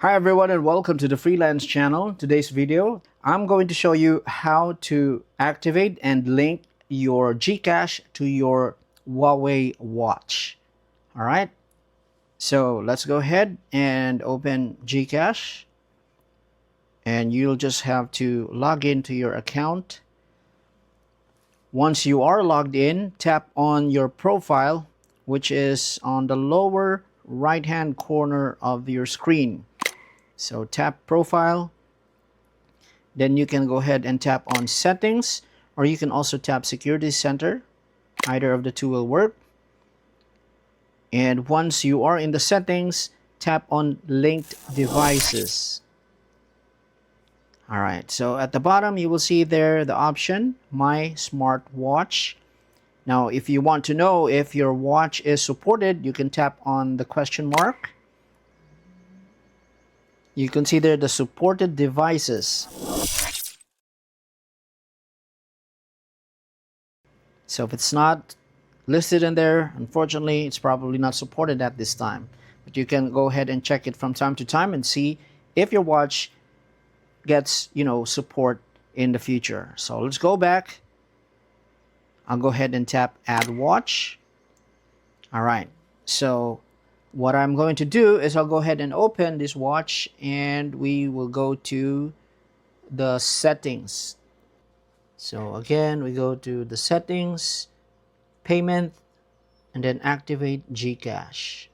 Hi everyone and welcome to the Freelance channel. Today's video, I'm going to show you how to activate and link your GCash to your Huawei Watch. Alright, so let's go ahead and open GCash. And you'll just have to log into your account. Once you are logged in, tap on your profile, which is on the lower right hand corner of your screen. So tap profile, then you can go ahead and tap on settings, or you can also tap security center. Either of the two will work. And once you are in the settings, tap on linked devices. Alright, so at the bottom you will see there the option my smartwatch. Now if you want to know if your watch is supported, you can tap on the question mark. You can see there the supported devices. So if it's not listed in there, unfortunately, it's probably not supported at this time. But you can go ahead and check it from time to time and see if your watch gets, support in the future. So let's go back. I'll go ahead and tap add watch. All right. So what I'm going to do is I'll go ahead and open this watch and we will go to the settings. So again, we go to the settings, payment, and then activate GCash.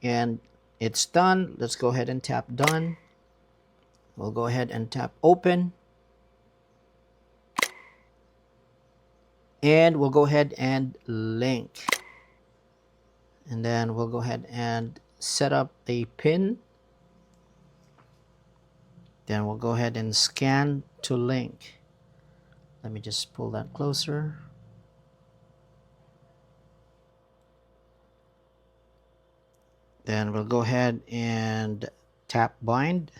And it's done. Let's go ahead and tap done. We'll go ahead and tap open. And we'll go ahead and link. And then we'll go ahead and set up a pin. Then we'll go ahead and scan to link. Let me just pull that closer. Then we'll go ahead and tap bind.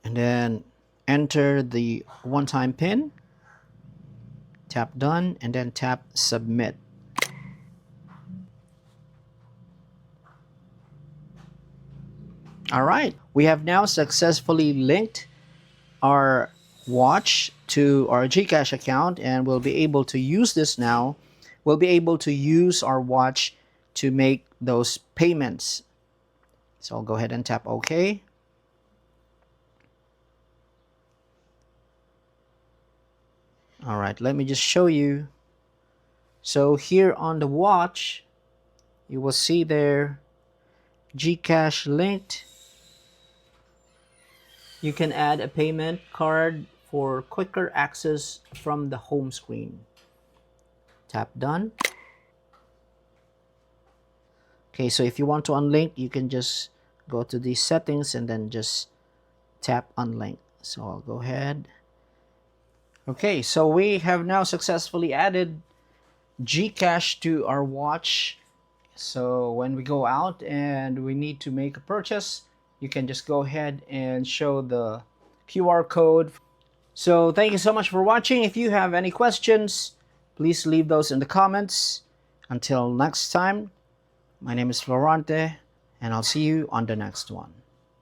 And then enter the one-time PIN. Tap done and then tap submit. All right, we have now successfully linked our watch to our GCash account, and we'll be able to use this now. We'll be able to use our watch to make those payments. So I'll go ahead and tap OK. All right, let me just show you. So here on the watch, you will see there GCash linked. You can add a payment card for quicker access from the home screen. Tap done. Okay, so if you want to unlink, you can just go to the settings and then just tap unlink. So I'll go ahead. Okay, so we have now successfully added GCash to our watch. So when we go out and we need to make a purchase, you can just go ahead and show the QR code. So thank you so much for watching. If you have any questions, please leave those in the comments. Until next time, my name is Florante, and I'll see you on the next one.